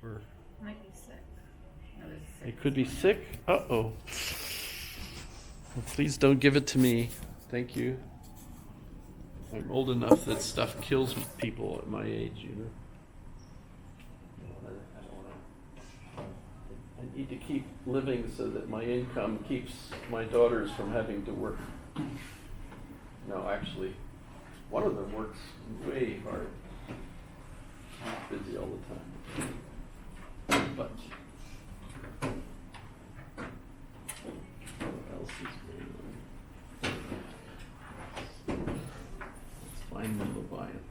Or Might be sick. No, there's sick. it could be sick. Uh-oh. Well, please don't give it to me. Thank you. I'm old enough that stuff kills people at my age, you know. I don't wanna- I need to keep living so that my income keeps my daughters from having to work. No, actually, one of them works way hard. He's busy all the time. But what else is going on? Let's find the Leviathan.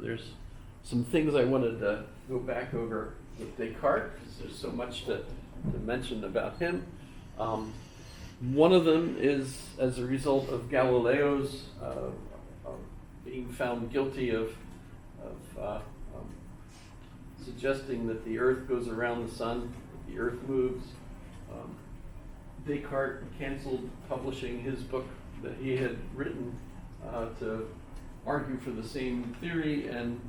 There's some things I wanted to go back over with Descartes, because there's so much to mention about him. One of them is as a result of Galileo's being found guilty of suggesting that the earth goes around the sun, that the earth moves. Descartes canceled publishing his book that he had written to argue for the same theory, and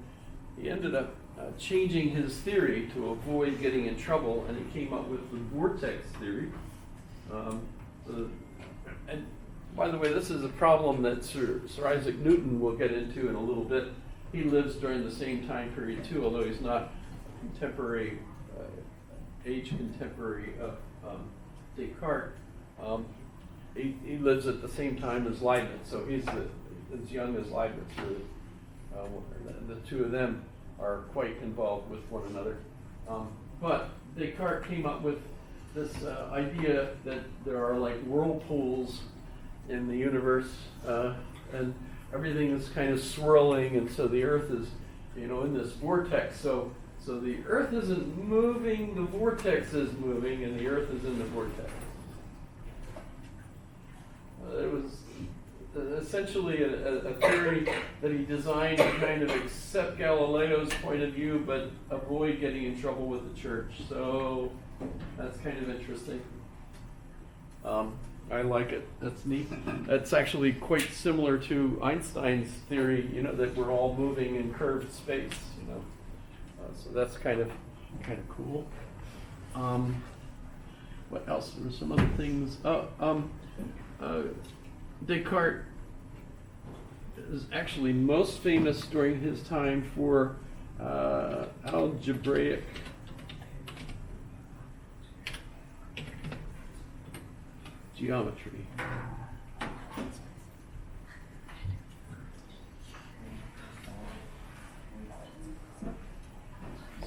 he ended up changing his theory to avoid getting in trouble, and he came up with the vortex theory. And by the way, this is a problem that Sir Isaac Newton will get into in a little bit. He lives during the same time period too, although he's not a contemporary, age contemporary of Descartes. He lives at the same time as Leibniz, so he's as young as Leibniz, really. The two of them are quite involved with one another. But Descartes came up with this idea that there are like whirlpools in the universe, and everything is kind of swirling, and so the Earth is, in this vortex. So the Earth isn't moving, the vortex is moving, and the Earth is in the vortex. It was essentially a theory that he designed to kind of accept Galileo's point of view, but avoid getting in trouble with the church. So that's kind of interesting. I like it. That's neat. That's actually quite similar to Einstein's theory, that we're all moving in curved space, so that's kind of cool. What else? There were some other things. Descartes is actually most famous during his time for algebraic geometry.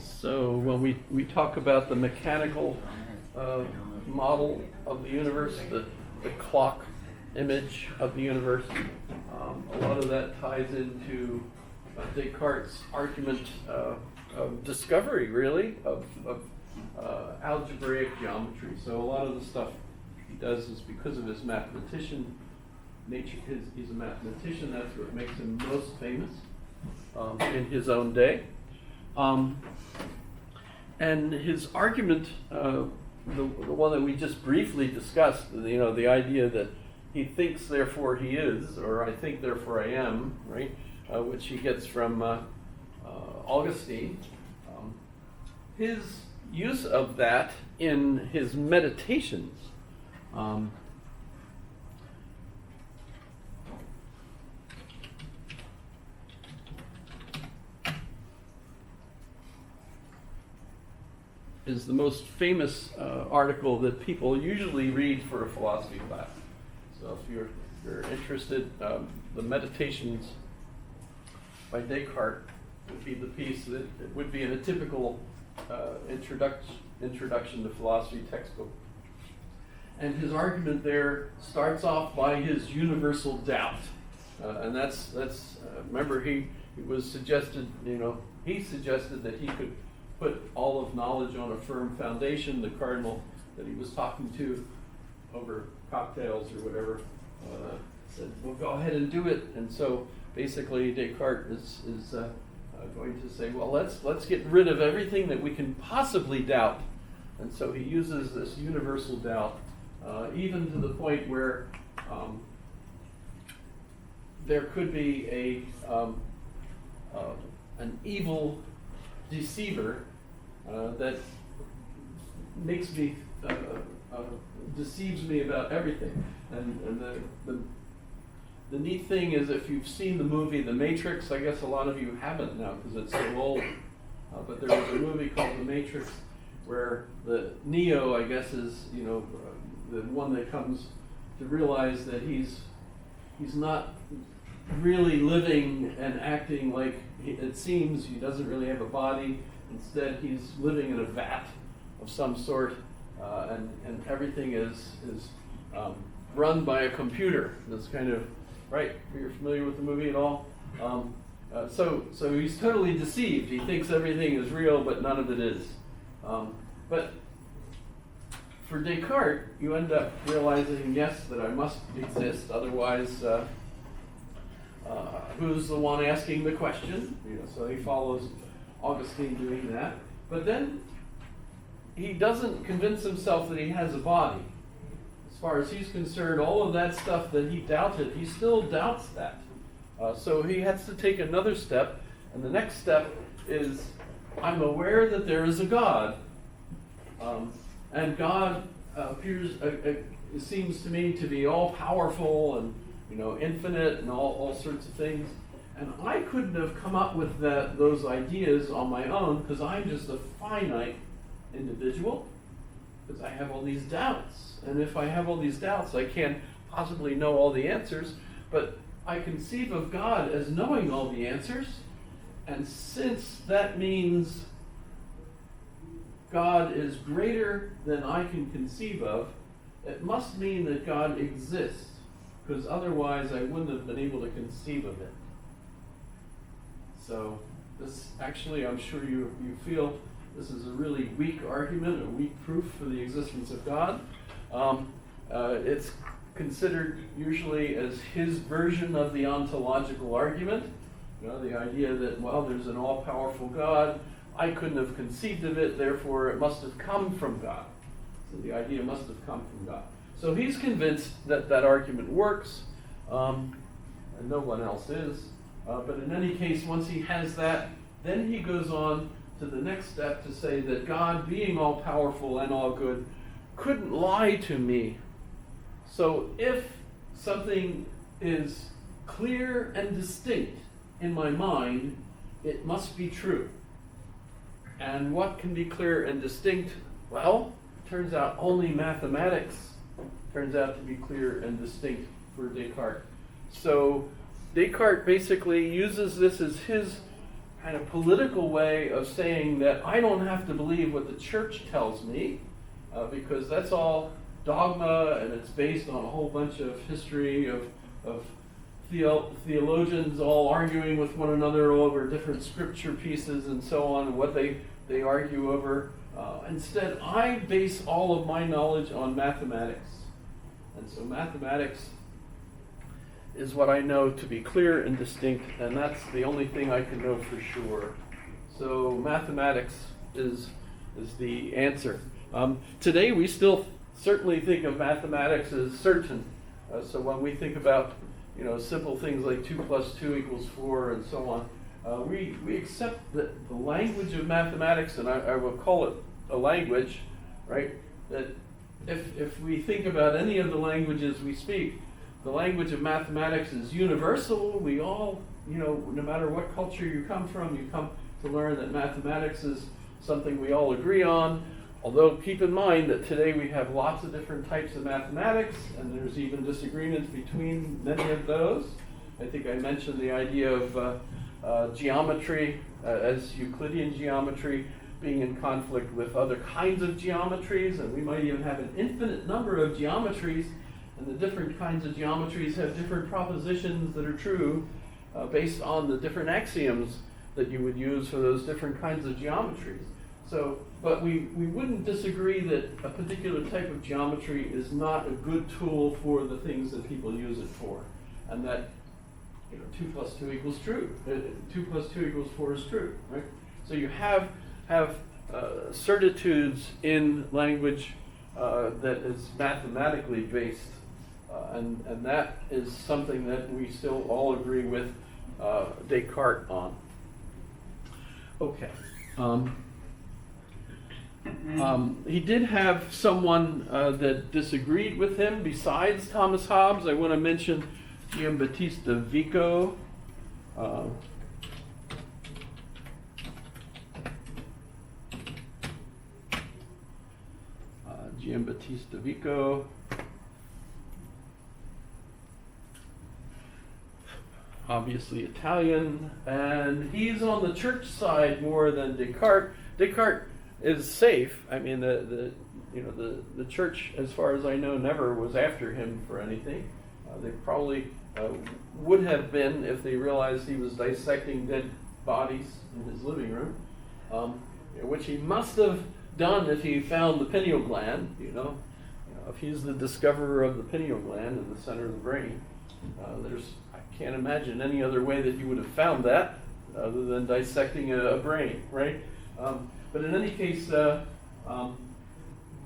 So when we talk about the mechanical model of the universe, the clock image of the universe, a lot of that ties into Descartes' argument of discovery, really, of algebraic geometry. So a lot of the stuff he does is because of his mathematician nature. He's a mathematician. That's what makes him most famous in his own day. And his argument, the one that we just briefly discussed, the idea that he thinks, therefore he is, or I think, therefore I am, right? Which he gets from Augustine. His use of that in his meditations is the most famous article that people usually read for a philosophy class. So if you're you're interested, the Meditations by Descartes would be the piece that it would be in a typical introduction to philosophy textbook. And his argument there starts off by his universal doubt. And that's remember, he was suggested, he suggested that he could put all of knowledge on a firm foundation. The cardinal that he was talking to over cocktails or whatever said, well, go ahead and do it. And so basically Descartes is going to say, well, let's get rid of everything that we can possibly doubt. And so he uses this universal doubt, even to the point where there could be an evil deceiver that makes me deceives me about everything. And the neat thing is, if you've seen the movie The Matrix, I guess a lot of you haven't now because it's so old, but there was a movie called The Matrix where the Neo, I guess, is the one that comes to realize that he's not really living and acting like it seems. He doesn't really have a body. Instead, he's living in a vat of some sort, and everything is run by a computer. That's kind of right. You're familiar with the movie at all? So he's totally deceived. He thinks everything is real, but none of it is. But for Descartes, you end up realizing, yes, that I must exist. Otherwise, who's the one asking the question? So he follows Augustine doing that. But then he doesn't convince himself that he has a body. As far as he's concerned, all of that stuff that he doubted, he still doubts that. So he has to take another step, and the next step is, I'm aware that there is a God, and God appears, it seems to me to be all powerful and infinite and all sorts of things. And I couldn't have come up with those ideas on my own because I'm just a finite individual, because I have all these doubts. And if I have all these doubts, I can't possibly know all the answers, but I conceive of God as knowing all the answers. And since that means God is greater than I can conceive of, it must mean that God exists, because otherwise I wouldn't have been able to conceive of it. So this actually, I'm sure you feel this is a really weak argument, a weak proof for the existence of God. It's considered usually as his version of the ontological argument. The idea that, well, there's an all-powerful God, I couldn't have conceived of it, therefore it must have come from God. So the idea must have come from God. So he's convinced that that argument works, and no one else is. But in any case, once he has that, then he goes on to the next step to say that God, being all-powerful and all good, couldn't lie to me. So if something is clear and distinct in my mind, it must be true. And what can be clear and distinct? Well, it turns out only mathematics turns out to be clear and distinct for Descartes. So Descartes basically uses this as his kind of political way of saying that I don't have to believe what the church tells me, because that's all dogma, and it's based on a whole bunch of history of theologians all arguing with one another over different scripture pieces and so on, and what they argue over. Instead, I base all of my knowledge on mathematics. And so mathematics is what I know to be clear and distinct, and that's the only thing I can know for sure. So mathematics is the answer. Today we still certainly think of mathematics as certain. So when we think about simple things like 2 + 2 = 4 and so on, we accept that the language of mathematics, and I will call it a language, right? That if we think about any of the languages we speak, the language of mathematics is universal. We all, no matter what culture you come from, you come to learn that mathematics is something we all agree on. Although keep in mind that today we have lots of different types of mathematics, and there's even disagreements between many of those. I think I mentioned the idea of geometry as Euclidean geometry being in conflict with other kinds of geometries, and we might even have an infinite number of geometries, and the different kinds of geometries have different propositions that are true based on the different axioms that you would use for those different kinds of geometries. So, but we wouldn't disagree that a particular type of geometry is not a good tool for the things that people use it for, and that 2 plus 2 equals true. 2 plus 2 equals 4 is true, right? So you have certitudes in language that is mathematically based, and that is something that we still all agree with Descartes on. Okay. He did have someone that disagreed with him besides Thomas Hobbes. I want to mention Giambattista Vico. Giambattista Vico. Obviously Italian, and he's on the church side more than Descartes. Descartes is safe. I mean, the church, as far as I know, never was after him for anything. They probably would have been if they realized he was dissecting dead bodies in his living room, which he must have done if he found the pineal gland. If he's the discoverer of the pineal gland in the center of the brain, I can't imagine any other way that you would have found that other than dissecting a brain, right? But in any case,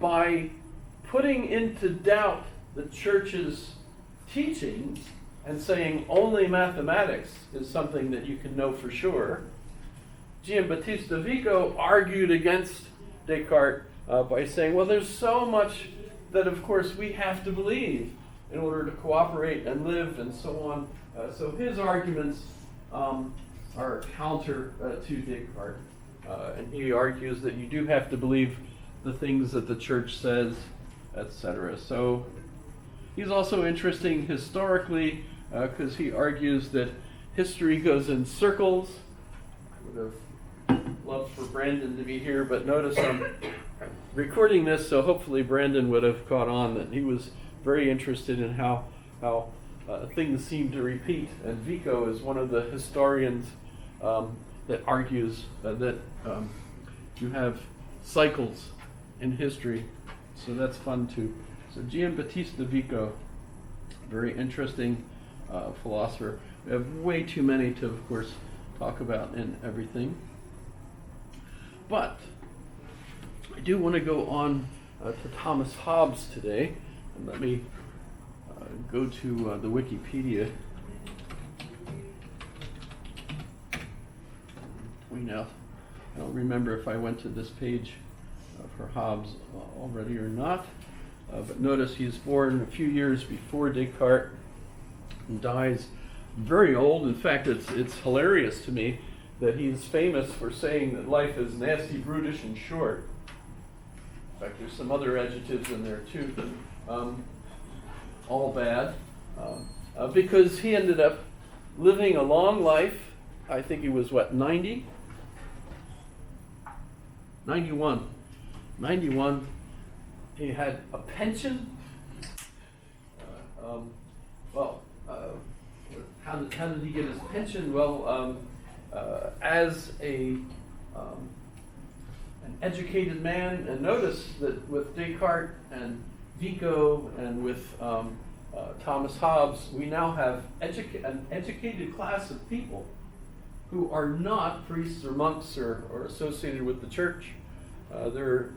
by putting into doubt the church's teachings and saying only mathematics is something that you can know for sure, Giambattista Vico argued against Descartes by saying, well, there's so much that, of course, we have to believe in order to cooperate and live and so on. So his arguments are counter to Descartes. And he argues that you do have to believe the things that the church says, etc. So he's also interesting historically because he argues that history goes in circles. I would have loved for Brandon to be here, but notice I'm recording this, so hopefully Brandon would have caught on that he was very interested in how things seem to repeat. And Vico is one of the historians that argues that you have cycles in history, so that's fun too. So Giambattista Vico, very interesting philosopher. We have way too many to, of course, talk about in everything, but I do want to go on to Thomas Hobbes today, and let me go to the Wikipedia. I don't remember if I went to this page for Hobbes already or not, but notice he's born a few years before Descartes and dies very old. In fact, it's hilarious to me that he's famous for saying that life is nasty, brutish, and short. In fact, there's some other adjectives in there too, all bad, because he ended up living a long life. I think he was, 90? 91. He had a pension. How did he get his pension? Well, as an educated man, and notice that with Descartes and Vico and with Thomas Hobbes, we now have an educated class of people who are not priests or monks or associated with the church. They're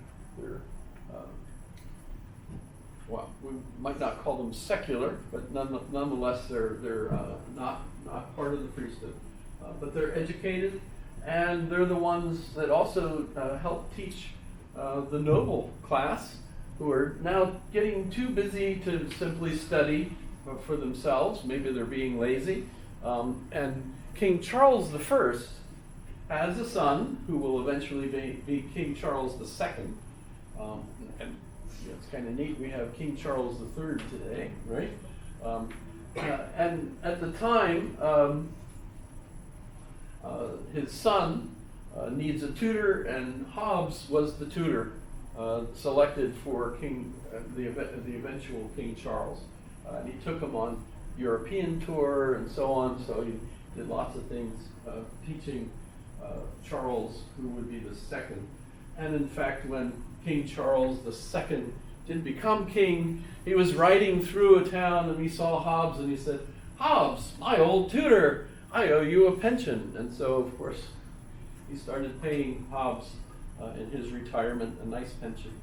we might not call them secular, but nonetheless they're not part of the priesthood. But they're educated, and they're the ones that also help teach the noble class, who are now getting too busy to simply study for themselves. Maybe they're being lazy. And King Charles I has a son who will eventually be King Charles II. And it's kind of neat, we have King Charles III today, right? And at the time, his son needs a tutor, and Hobbes was the tutor selected for the eventual King Charles. And he took him on European tour and so on, so he did lots of things teaching Charles, who would be the second. And in fact, when King Charles II did become king, he was riding through a town and he saw Hobbes and he said, "Hobbes, my old tutor, I owe you a pension." And so, of course, he started paying Hobbes in his retirement a nice pension.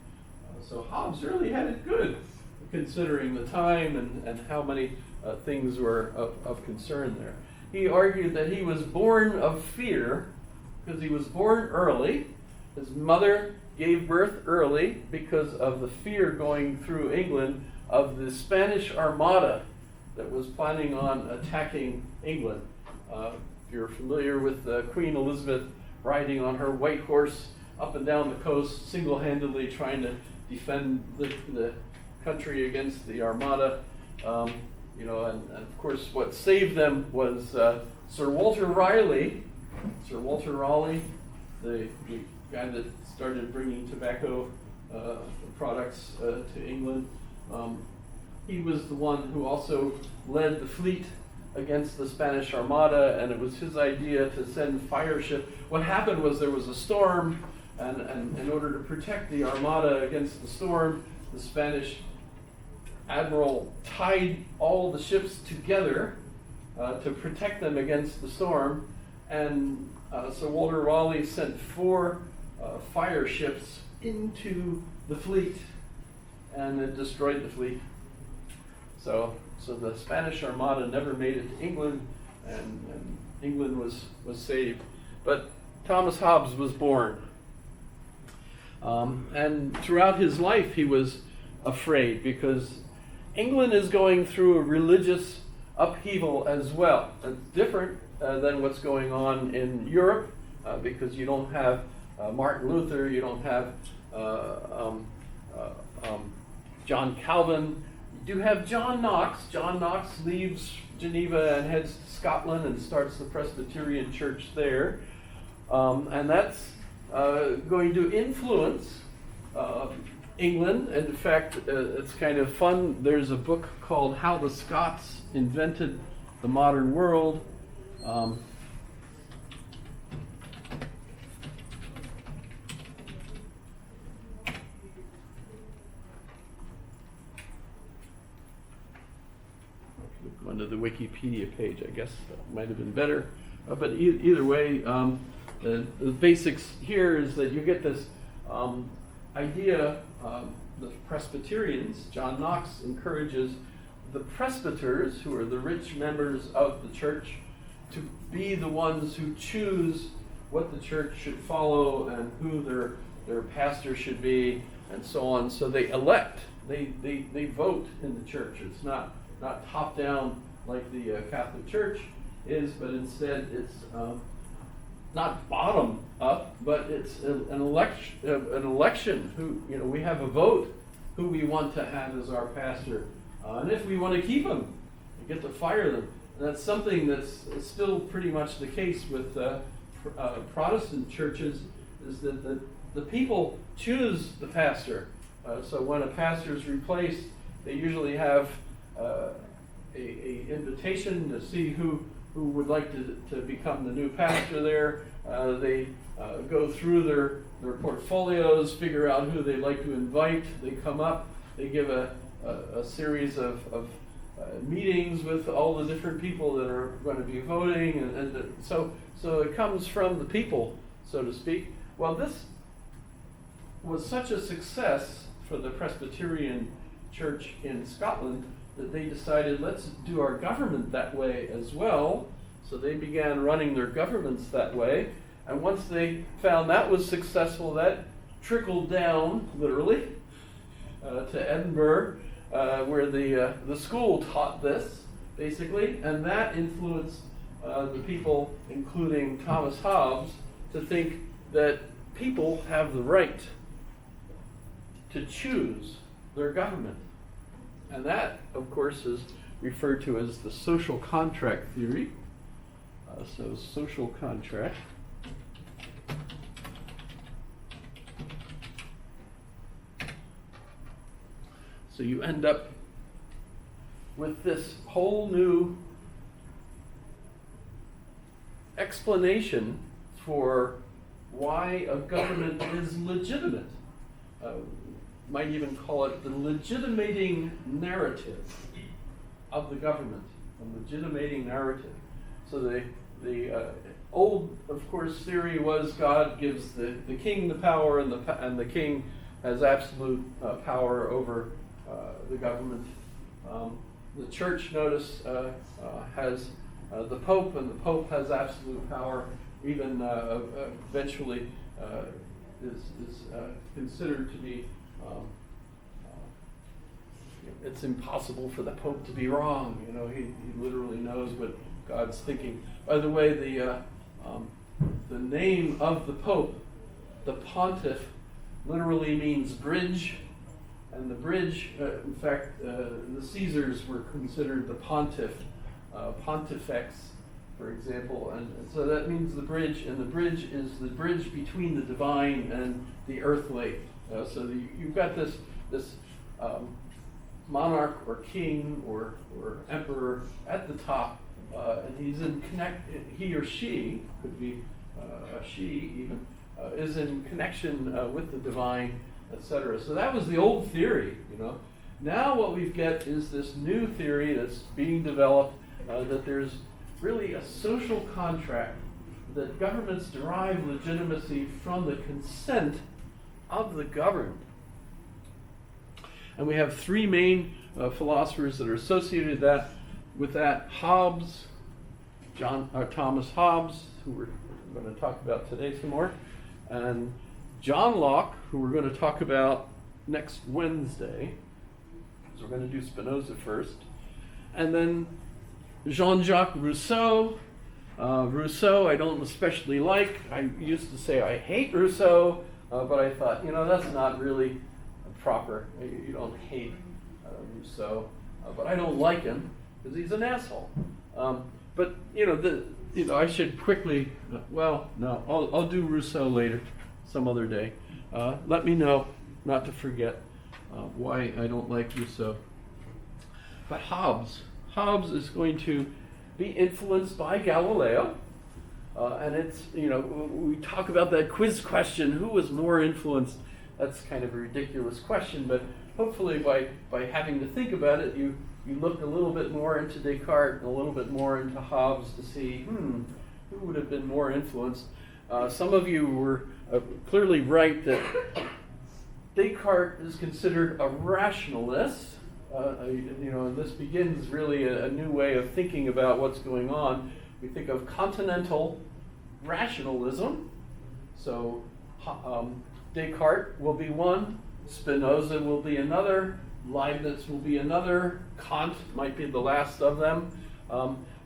So Hobbes really had it good, considering the time and how many things were of concern there. He argued that he was born of fear because he was born early. His mother gave birth early because of the fear going through England of the Spanish Armada that was planning on attacking England. If you're familiar with Queen Elizabeth riding on her white horse up and down the coast, single-handedly trying to defend the country against the Armada, and of course what saved them was Sir Walter Raleigh. Sir Walter Raleigh, the guy that started bringing tobacco products to England. He was the one who also led the fleet against the Spanish Armada, and it was his idea to send fire ships. What happened was there was a storm, and in order to protect the Armada against the storm, the Spanish admiral tied all the ships together to protect them against the storm, and so Walter Raleigh sent 4 fire ships into the fleet, and it destroyed the fleet. So the Spanish Armada never made it to England, and England was saved. But Thomas Hobbes was born. And throughout his life he was afraid, because England is going through a religious upheaval as well. It's different than what's going on in Europe, because you don't have Martin Luther, you don't have John Calvin. You do have John Knox. John Knox leaves Geneva and heads to Scotland and starts the Presbyterian Church there. And that's going to influence England. And in fact, it's kind of fun. There's a book called How the Scots Invented the Modern World. Go to the Wikipedia page, I guess that might have been better. But either way, the basics here is that you get this idea, the Presbyterians, John Knox encourages the presbyters, who are the rich members of the church, to be the ones who choose what the church should follow and who their pastor should be, and so on. So they elect, they vote in the church. It's not top down like the Catholic Church is, but instead it's not bottom up, but it's an election. Who, we have a vote who we want to have as our pastor, and if we want to keep them, we get to fire them. And that's something that's still pretty much the case with Protestant churches, is that the people choose the pastor. So when a pastor is replaced, they usually have a invitation to see who would like to become the new pastor there. They go through their portfolios, figure out who they'd like to invite. They come up, they give a series of meetings with all the different people that are going to be voting, and so it comes from the people, so to speak. Well, this was such a success for the Presbyterian Church in Scotland that they decided, let's do our government that way as well. So they began running their governments that way. And once they found that was successful, that trickled down, literally, to Edinburgh, where the school taught this, basically. And that influenced the people, including Thomas Hobbes, to think that people have the right to choose their government. And that, of course, is referred to as the social contract theory. So social contract. So you end up with this whole new explanation for why a government is legitimate. Might even call it the legitimating narrative of the government, a legitimating narrative. So the old, of course, theory was God gives the king the power, and the king has absolute power over the government. The church, notice, has the Pope, and the Pope has absolute power. Even eventually is considered to be. It's impossible for the Pope to be wrong. You know, he literally knows what God's thinking. By the way, the name of the Pope, the pontiff, literally means bridge, and the bridge, in fact, the Caesars were considered the pontiff, pontifex, for example, and so that means the bridge, and the bridge is the bridge between the divine and the earthly. So you've got this monarch or king or emperor at the top, and he or she, could be a she even, is in connection with the divine, etc. So that was the old theory, you know. Now what we get is this new theory that's being developed, that there's really a social contract, that governments derive legitimacy from the consent of the governed. And we have three main philosophers that are associated with that. Hobbes, Thomas Hobbes, who we're going to talk about today some more, and John Locke, who we're going to talk about next Wednesday, because we're going to do Spinoza first, and then Jean-Jacques Rousseau. Rousseau I don't especially like. I used to say I hate Rousseau, but I thought, you know, that's not really proper. You don't hate Rousseau, but I don't like him because he's an asshole. But I should quickly. I'll do Rousseau later, some other day. Let me know not to forget why I don't like Rousseau. But Hobbes is going to be influenced by Galileo, and it's, we talk about that quiz question, who was more influenced? That's kind of a ridiculous question, but hopefully by having to think about it, you look a little bit more into Descartes and a little bit more into Hobbes to see, who would have been more influenced? Some of you were clearly right that Descartes is considered a rationalist. And this begins really a new way of thinking about what's going on. We think of continental rationalism. So Descartes will be one, Spinoza will be another, Leibniz will be another, Kant might be the last of them.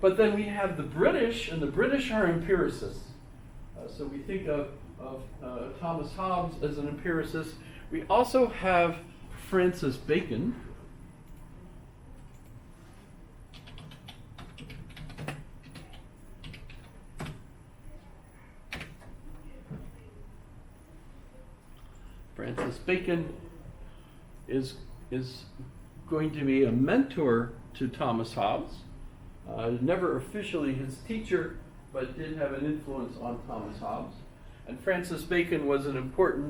But then we have the British, and the British are empiricists. So we think of Thomas Hobbes as an empiricist. We also have Francis Bacon. Francis Bacon is going to be a mentor to Thomas Hobbes. Never officially his teacher, but did have an influence on Thomas Hobbes. And Francis Bacon was an important